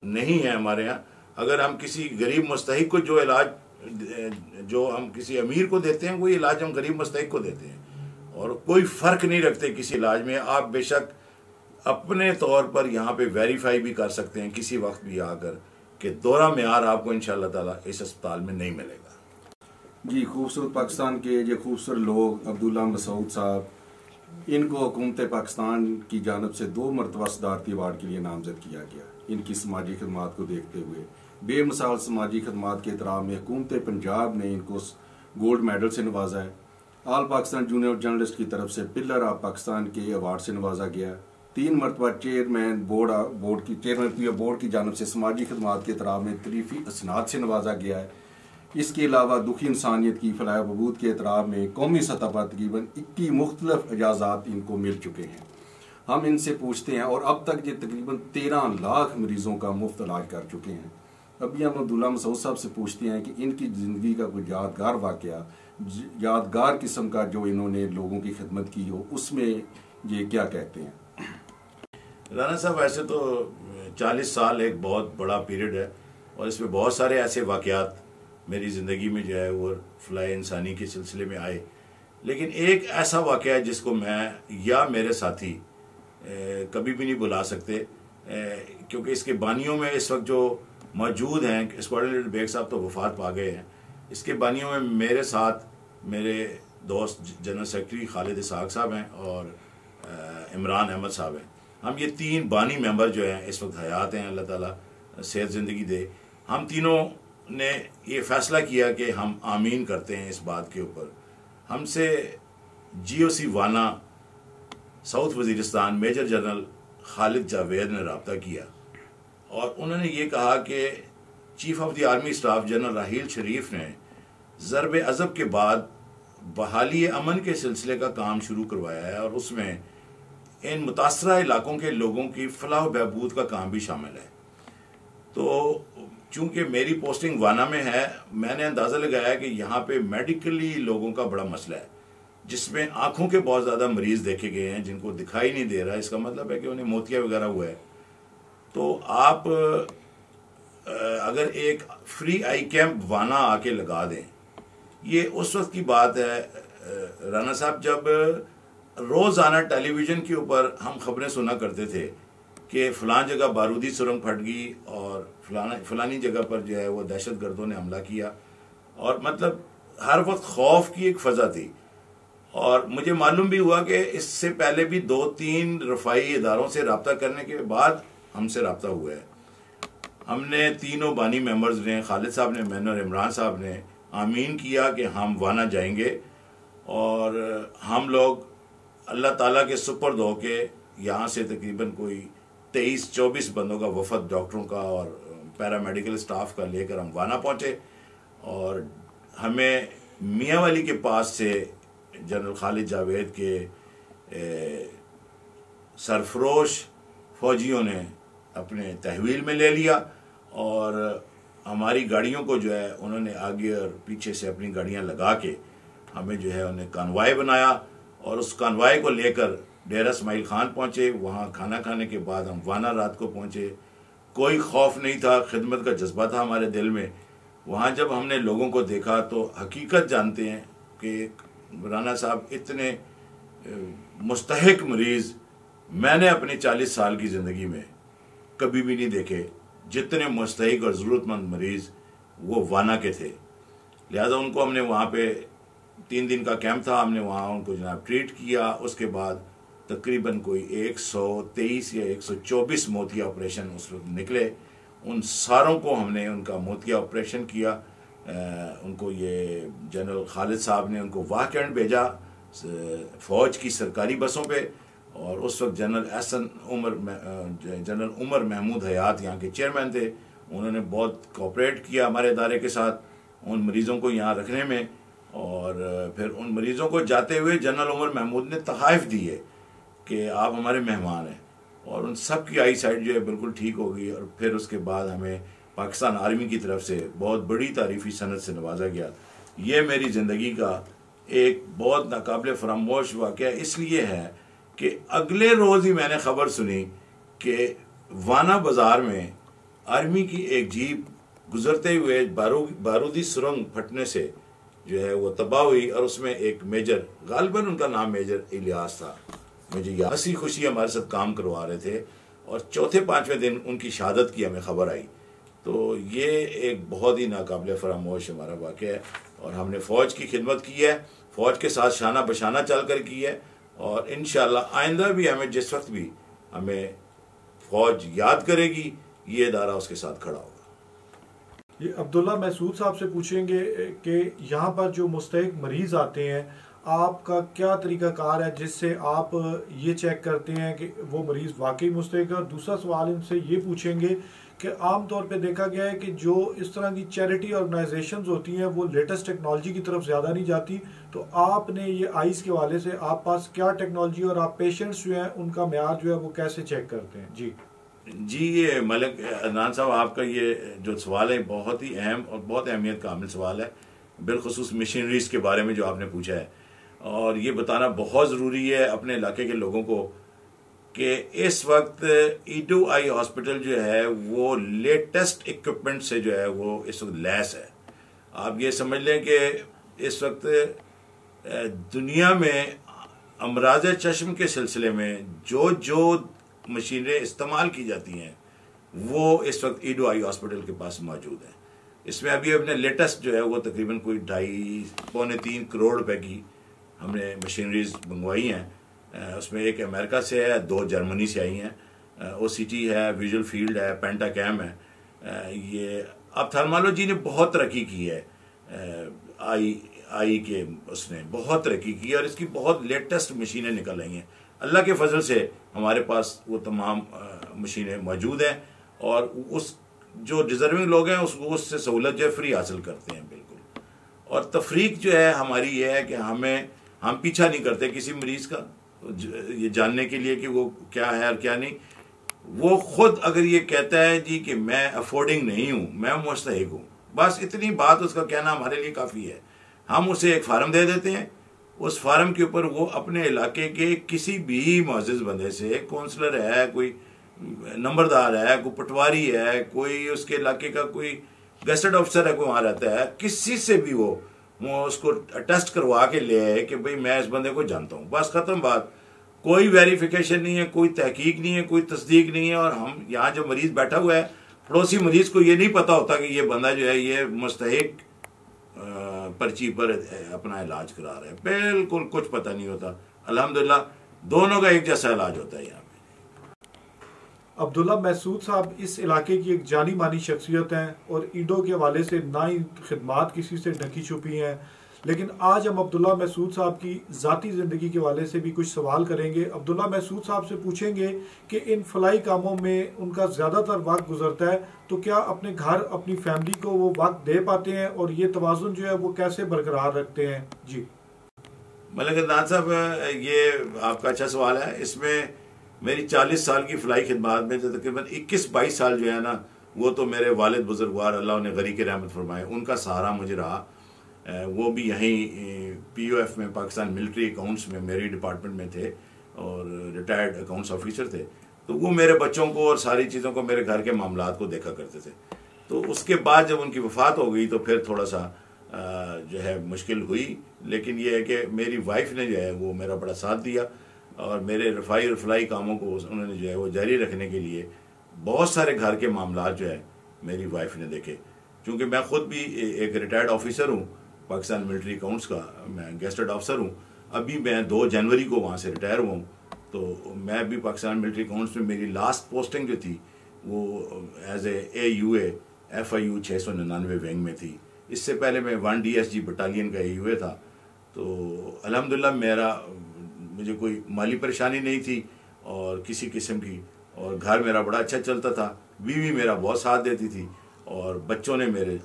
नहीं है हमारे यहाँ। अगर हम किसी गरीब मुस्तहिक को जो इलाज जो हम किसी अमीर को देते हैं वही इलाज हम गरीब मुस्तहिक को देते हैं, और कोई फ़र्क नहीं रखते किसी इलाज में। आप बेशक अपने तौर पर यहाँ पे वेरीफाई भी कर सकते हैं किसी वक्त भी आकर कि दोहरा मेयार आपको इंशाअल्लाह ताला इस अस्पताल में नहीं मिलेगा। जी, खूबसूरत पाकिस्तान के ये खूबसूरत लोग अब्दुल्ला मसूद साहब, इनको हुकूमत पाकिस्तान की जानब से 2 मरतबा सदारती अवार्ड के लिए नामजद किया गया। इनकी समाजी खदमात को देखते हुए बेमिसाल समाजी खदमात के एहतराम में हुकूमत पंजाब ने इनको गोल्ड मेडल से नवाजा है। ऑल पाकिस्तान जूनियर जर्नलिस्ट की तरफ से पिलर ऑफ पाकिस्तान के अवार्ड से नवाजा गया। 3 मरतबा चेयरमैन बोर्ड की जानब से समाजी खदमात के एहतराम में तरीफी असनाद से नवाजा गया है। इसके अलावा दुखी इंसानियत की फलाह बहबूद के एहतराम में कौमी सतह पर तकरीबन 21 मुख्तलिफ एजाज़ात इनको मिल चुके हैं। हम इनसे पूछते हैं, और अब तक ये तकरीबन 13 लाख मरीजों का मुफ्त इलाज कर चुके हैं। अभी हम अब्दुल्ला मसूद साहब से पूछते हैं कि इनकी ज़िंदगी का कोई यादगार वाक़या, यादगार किस्म का जो इन्होंने लोगों की खिदमत की हो, उसमें ये क्या कहते हैं। राना साहब, ऐसे तो 40 साल एक बहुत बड़ा पीरियड है, और इसमें बहुत सारे ऐसे वाक़यात मेरी ज़िंदगी में जो है वो फलाह इंसानी के सिलसिले में आए। लेकिन एक ऐसा वाक़या है जिसको मैं या मेरे साथी कभी भी नहीं भुला सकते, क्योंकि इसके बानियों में इस वक्त जो मौजूद हैं, स्क्वाड्रन बेग साहब तो वफात पा गए हैं। इसके बानियों में मेरे साथ मेरे दोस्त जनरल सेक्रेटरी खालिद इसहाक साहब हैं और इमरान अहमद साहब हैं। हम ये 3 बानी मेंबर जो हैं इस वक्त हयात हैं, अल्लाह ताला सेहत ज़िंदगी दे। हम तीनों ने ये फ़ैसला किया कि हम आमीन करते हैं इस बात के ऊपर। हमसे GOC Wana South Waziristan major general Khalid Javed ने रब्ता किया, और उन्होंने ये कहा कि chief of the army staff general Raheel Sharif ने ज़रब अज़ब के बाद बहाली अमन के सिलसिले का काम शुरू करवाया है, और उसमें इन मुतासरा इलाकों के लोगों की फलाह बहबूद का काम भी शामिल है। तो चूँकि मेरी पोस्टिंग वाना में है, मैंने अंदाज़ा लगाया कि यहाँ पे मेडिकली लोगों का बड़ा मसला है, जिसमें आँखों के बहुत ज़्यादा मरीज़ देखे गए हैं जिनको दिखाई नहीं दे रहा। इसका मतलब है कि उन्हें मोतिया वगैरह हुआ है। तो आप अगर एक फ्री आई कैंप वाना आके लगा दें, ये उस वक्त की बात है राना साहब, जब रोज़ाना टेलीविज़न के ऊपर हम खबरें सुना करते थे कि फ़लाँ जगह बारूदी सुरंग फट गई और फलानी जगह पर जो है वो दहशत गर्दों ने हमला किया, और मतलब हर वक्त खौफ की एक फ़ज़ा थी। और मुझे मालूम भी हुआ कि इससे पहले भी 2-3 रफ़ाई इदारों से रब्ता करने के बाद हमसे रब्ता हुआ है। हमने तीनों बानी मेंबर्स ने, खालिद साहब ने, मैंने और इमरान साहब ने आमीन किया कि हम वाना जाएंगे, और हम लोग अल्लाह ताला के सुपुर्द हो के यहाँ से तकरीबन कोई 23-24 बंदों का वफद डॉक्टरों का और पैरामेडिकल स्टाफ का लेकर हम वाना पहुँचे, और हमें मियाँ वाली के पास से जनरल खालिद जावेद के सरफरोश फौजियों ने अपने तहवील में ले लिया, और हमारी गाड़ियों को जो है उन्होंने आगे और पीछे से अपनी गाड़ियां लगा के हमें जो है उन्हें कानवाई बनाया, और उस कानवाई को लेकर डेरा इस्माइल खान पहुँचे। वहाँ खाना खाने के बाद हम वाना रात को पहुँचे। कोई खौफ नहीं था, खिदमत का जज्बा था हमारे दिल में। वहाँ जब हमने लोगों को देखा तो हकीकत जानते हैं कि राना साहब, इतने मुस्तहिक मरीज़ मैंने अपनी 40 साल की ज़िंदगी में कभी भी नहीं देखे। जितने मुस्तहिक और ज़रूरतमंद मरीज़ वो वाना के थे। लिहाजा उनको हमने वहाँ पे 3 दिन का कैंप था, हमने वहाँ उनको जनाब ट्रीट किया। उसके बाद तकरीबन कोई 123 या 124 मोतिया ऑपरेशन उस वक्त निकले। उन सारों को हमने उनका मोतिया ऑपरेशन किया। उनको ये जनरल खालिद साहब ने उनको वाह कैंट भेजा फ़ौज की सरकारी बसों पे, और उस वक्त जनरल उमर महमूद हयात यहाँ के चेयरमैन थे। उन्होंने बहुत कोऑपरेट किया हमारे इदारे के साथ उन मरीज़ों को यहाँ रखने में, और फिर उन मरीज़ों को जाते हुए जनरल उमर महमूद ने तहाइफ दी है कि आप हमारे मेहमान हैं, और उन सब की आई साइड जो है बिल्कुल ठीक हो गई। और फिर उसके बाद हमें पाकिस्तान आर्मी की तरफ से बहुत बड़ी तारीफ़ी सनद से नवाजा गया। ये मेरी ज़िंदगी का एक बहुत नाकाबिल फरामोश वाक़या इसलिए है कि अगले रोज़ ही मैंने ख़बर सुनी कि वाना बाज़ार में आर्मी की एक जीप गुजरते हुए बारूदी सुरंग फटने से जो है वो तबाह हुई और उसमें एक मेजर, गालिबन उनका नाम मेजर इलियास था, मुझे याद, हंसी खुशी हमारे साथ काम करवा रहे थे और चौथे पांचवें दिन उनकी शहादत की हमें खबर आई। तो ये एक बहुत ही नाकाबिले फरामोश हमारा वाक़या है और हमने फ़ौज की खिदमत की है, फ़ौज के साथ शाना बशाना चल कर की है और इंशाअल्लाह आइंदा भी हमें जिस वक्त भी हमें फ़ौज याद करेगी ये इदारा उसके साथ खड़ा होगा। ये अब्दुल्ला महसूद साहब से पूछेंगे कि यहाँ पर जो मुस्तहिक मरीज़ आते हैं आपका क्या तरीक़ाकार है जिससे आप ये चेक करते हैं कि वो मरीज़ वाकई मुस्तहिक है। और दूसरा सवाल इनसे ये पूछेंगे कि आम तौर पे देखा गया है कि जो इस तरह की चैरिटी ऑर्गेनाइजेशंस होती हैं वो लेटेस्ट टेक्नोलॉजी की तरफ ज़्यादा नहीं जाती, तो आपने ये आइस के हवाले से आप पास क्या टेक्नोलॉजी और आप पेशेंट्स जो हैं उनका म्यार जो है वो कैसे चेक करते हैं? जी, ये मलिक अदनान साहब, आपका ये जो सवाल है बहुत ही अहम और बहुत अहमियत का हामिल सवाल है, बिलखुसूस मशीनरीज के बारे में जो आपने पूछा है। और ये बताना बहुत ज़रूरी है अपने इलाके के लोगों को कि इस वक्त ईडो आई हॉस्पिटल जो है वो लेटेस्ट इक्विपमेंट से जो है वो इस वक्त लैस है। आप ये समझ लें कि इस वक्त दुनिया में अमराज चश्म के सिलसिले में जो जो मशीनें इस्तेमाल की जाती हैं वो इस वक्त ईडो आई हॉस्पिटल के पास मौजूद है। इसमें अभी अपने लेटेस्ट जो है वो तकरीबन कोई 2.5-3 करोड़ रुपए की हमने मशीनरीज मंगवाई हैं। उसमें एक अमेरिका से है, 2 जर्मनी से आई हैं, ओसीटी है, विजुअल फील्ड है, पेंटाकैम है। ये अब थर्मालोजी ने बहुत तरक्की की है, आई के उसने बहुत तरक्की की और इसकी बहुत लेटेस्ट मशीनें निकल आई हैं। अल्लाह के फजल से हमारे पास वो तमाम मशीनें मौजूद हैं और उस जो डिजर्विंग लोग हैं उससे सहूलत जो है फ्री हासिल करते हैं बिल्कुल। और तफरीक जो है हमारी ये है कि हम पीछा नहीं करते किसी मरीज का ये जानने के लिए कि वो क्या है और क्या नहीं। वो खुद अगर ये कहता है जी कि मैं अफोर्डिंग नहीं हूँ, मैं मुस्तहिक हूँ, बस इतनी बात उसका कहना हमारे लिए काफ़ी है। हम उसे एक फार्म दे देते हैं, उस फार्म के ऊपर वो अपने इलाके के किसी भी मुअज़्ज़िज़ बंदे से, काउंसलर है, कोई नंबरदार है, कोई पटवारी है, कोई उसके इलाके का कोई गेस्टेड ऑफिसर है, कोई वहाँ रहता है, किसी से भी वो उसको टेस्ट करवा के ले आए कि भाई मैं इस बंदे को जानता हूँ, बस ख़त्म बात। कोई वेरिफिकेशन नहीं है, कोई तहकीक नहीं है, कोई तस्दीक नहीं है। और हम यहाँ जो मरीज़ बैठा हुआ है, पड़ोसी मरीज़ को ये नहीं पता होता कि ये बंदा जो है ये मुस्तहिक पर्ची पर अपना इलाज करा रहा है, बिल्कुल कुछ पता नहीं होता। अल्हम्दुलिल्लाह दोनों का एक जैसा इलाज होता है यहाँ पे। अब्दुल्ला महसूद साहब इस इलाके की एक जानी मानी शख्सियत हैं और ईडो के हवाले से ना ही खिदमात किसी से ढकी छुपी हैं, लेकिन आज हम अब्दुल्ला महसूद साहब की ज़ाती ज़िंदगी के हवाले से भी कुछ सवाल करेंगे। अब्दुल्ला महसूद साहब से पूछेंगे कि इन फलाई कामों में उनका ज़्यादातर वक्त गुजरता है, तो क्या अपने घर अपनी फैमिली को वो वक्त दे पाते हैं और ये तवाज़ुन जो है वो कैसे बरकरार रखते हैं? जी मलिक अदनान साहब, ये आपका अच्छा सवाल है। इसमें मेरी 40 साल की फलाई खिदमात में तकरीबन 21-22 साल जो है ना, वो तो मेरे वालिद बुजुर्गवार अल्लाह ने गरी के रहमत फरमाए, उनका सहारा मुझे रहा। वो भी यहीं POF में, पाकिस्तान मिलिट्री अकाउंट्स में मेरी डिपार्टमेंट में थे और रिटायर्ड अकाउंट्स ऑफिसर थे। तो वो मेरे बच्चों को और सारी चीज़ों को, मेरे घर के मामलात को देखा करते थे। तो उसके बाद जब उनकी वफ़ात हो गई तो फिर थोड़ा सा जो है मुश्किल हुई, लेकिन ये है कि मेरी वाइफ ने जो है वो मेरा बड़ा साथ दिया और मेरे रफ़ाई और फलाई कामों को उन्होंने जो है वो जारी रखने के लिए बहुत सारे घर के मामलात जो है मेरी वाइफ ने देखे। क्योंकि मैं ख़ुद भी एक रिटायर्ड ऑफिसर हूँ, पाकिस्तान मिलिट्री अकाउंट्स का मैं गेस्टेड ऑफिसर हूँ। अभी मैं 2 जनवरी को वहाँ से रिटायर हुआ हूँ। तो मैं भी पाकिस्तान मिलिट्री अकाउंट्स में मेरी लास्ट पोस्टिंग जो थी वो एज AUA FIU 699 विंग में थी। इससे पहले मैं 1 DSG बटालियन का AUA था। तो अल्हम्दुलिल्लाह मुझे कोई माली परेशानी नहीं थी और किसी किस्म की, और घर मेरा बड़ा अच्छा चलता था, बीवी मेरा बहुत साथ देती थी और बच्चों ने मेरे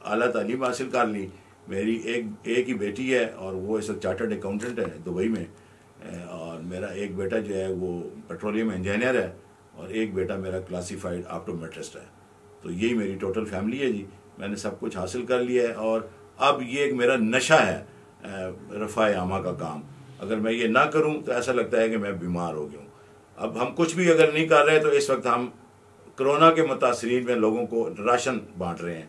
आला तालीम हासिल कर ली। मेरी एक ही बेटी है और वो इस वक्त चार्टर्ड अकाउंटेंट है दुबई में, और मेरा एक बेटा जो है वो पेट्रोलियम इंजीनियर है और एक बेटा मेरा क्लासीफाइड ऑप्टोमेट्रिस्ट है। तो यही मेरी टोटल फैमिली है जी। मैंने सब कुछ हासिल कर लिया है और अब ये एक मेरा नशा है रफ़ाए आमा का काम। अगर मैं ये ना करूं तो ऐसा लगता है कि मैं बीमार हो गया हूँ। अब हम कुछ भी अगर नहीं कर रहे तो इस वक्त हम कोरोना के मुतासरीन में लोगों को राशन बांट रहे हैं।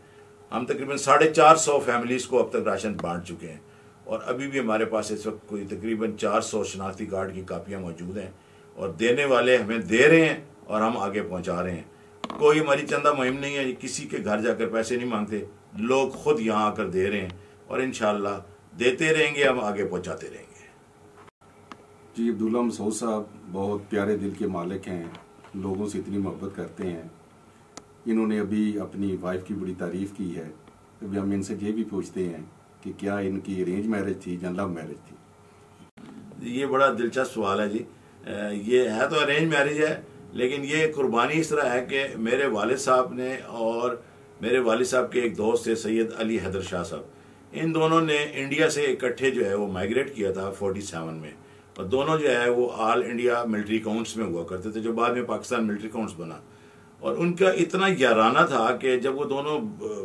हम तकरीबन 450 फैमिलीज़ को अब तक राशन बांट चुके हैं और अभी भी हमारे पास इस वक्त कोई तकरीबन 400 शनाख्ती कार्ड की कापियाँ मौजूद हैं और देने वाले हमें दे रहे हैं और हम आगे पहुँचा रहे हैं। कोई हमारी चंदा मुहिम नहीं है, किसी के घर जाकर पैसे नहीं मांगते, लोग खुद यहाँ आकर दे रहे हैं और इंशाअल्लाह देते रहेंगे, हम आगे पहुँचाते रहेंगे। जी, अब्दुल्ला मसूद साहब बहुत प्यारे दिल के मालिक हैं, लोगों से इतनी मोहब्बत करते हैं। इन्होंने अभी अपनी वाइफ की बड़ी तारीफ़ की है। अभी हम इनसे ये भी पूछते हैं कि क्या इनकी अरेंज मैरिज थी या लव मैरिज थी? ये बड़ा दिलचस्प सवाल है जी। ये है तो अरेंज मैरिज है, लेकिन ये कुर्बानी इस तरह है कि मेरे वालिद साहब ने और मेरे वालिद साहब के एक दोस्त थे सैयद अली हैदर शाह साहब, इन दोनों ने इंडिया से इकट्ठे जो है वो माइग्रेट किया था 47 में और दोनों जो है वो ऑल इंडिया मिलिट्री काउंट्स में हुआ करते थे, जो बाद में पाकिस्तान मिलिट्री काउंट्स बना। और उनका इतना याराना था कि जब वो दोनों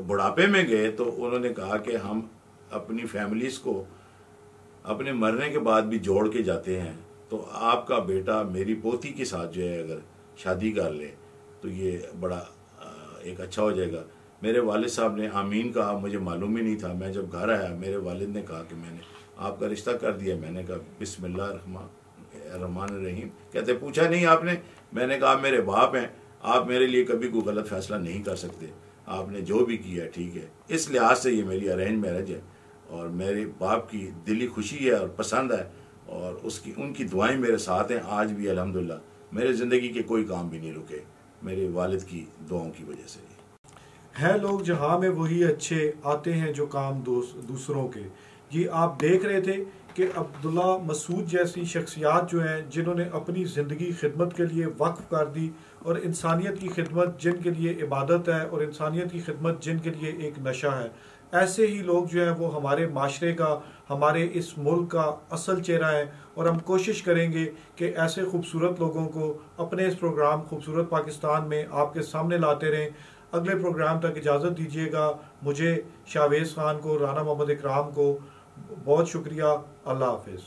बुढ़ापे में गए तो उन्होंने कहा कि हम अपनी फैमिलीज़ को अपने मरने के बाद भी जोड़ के जाते हैं, तो आपका बेटा मेरी पोती के साथ जो है अगर शादी कर ले तो ये बड़ा एक अच्छा हो जाएगा। मेरे वालिद साहब ने आमीन कहा, मुझे मालूम ही नहीं था। मैं जब घर आया मेरे वालिद ने कहा कि मैंने आपका रिश्ता कर दिया। मैंने कहा बिस्मिल्लाह रहमान रहीम। कहते पूछा नहीं आपने? मैंने कहा आप मेरे बाप हैं, आप मेरे लिए कभी कोई गलत फैसला नहीं कर सकते, आपने जो भी किया ठीक है। इस लिहाज से ये मेरी अरेंज मैरिज है और मेरे बाप की दिली खुशी है और पसंद है और उनकी दुआएं मेरे साथ हैं आज भी अल्हम्दुलिल्लाह। मेरे ज़िंदगी के कोई काम भी नहीं रुके मेरे वालिद की दुआओं की वजह से। है लोग जहाँ में वही अच्छे आते हैं जो काम दूसरों के। ये आप देख रहे थे कि अब्दुल्ला मसूद जैसी शख्सियात जो हैं जिन्होंने अपनी ज़िंदगी खिदमत के लिए वक्फ कर दी और इंसानियत की खिदमत जिनके लिए इबादत है और इंसानियत की खिदमत जिनके लिए एक नशा है, ऐसे ही लोग जो हैं वो हमारे माशरे का, हमारे इस मुल्क का असल चेहरा है। और हम कोशिश करेंगे कि ऐसे खूबसूरत लोगों को अपने इस प्रोग्राम खूबसूरत पाकिस्तान में आपके सामने लाते रहें। अगले प्रोग्राम तक इजाज़त दीजिएगा। मुझे शाहवेज़ खान को, राना मोहम्मद इकराम को बहुत शुक्रिया। अल्लाह हाफिज़।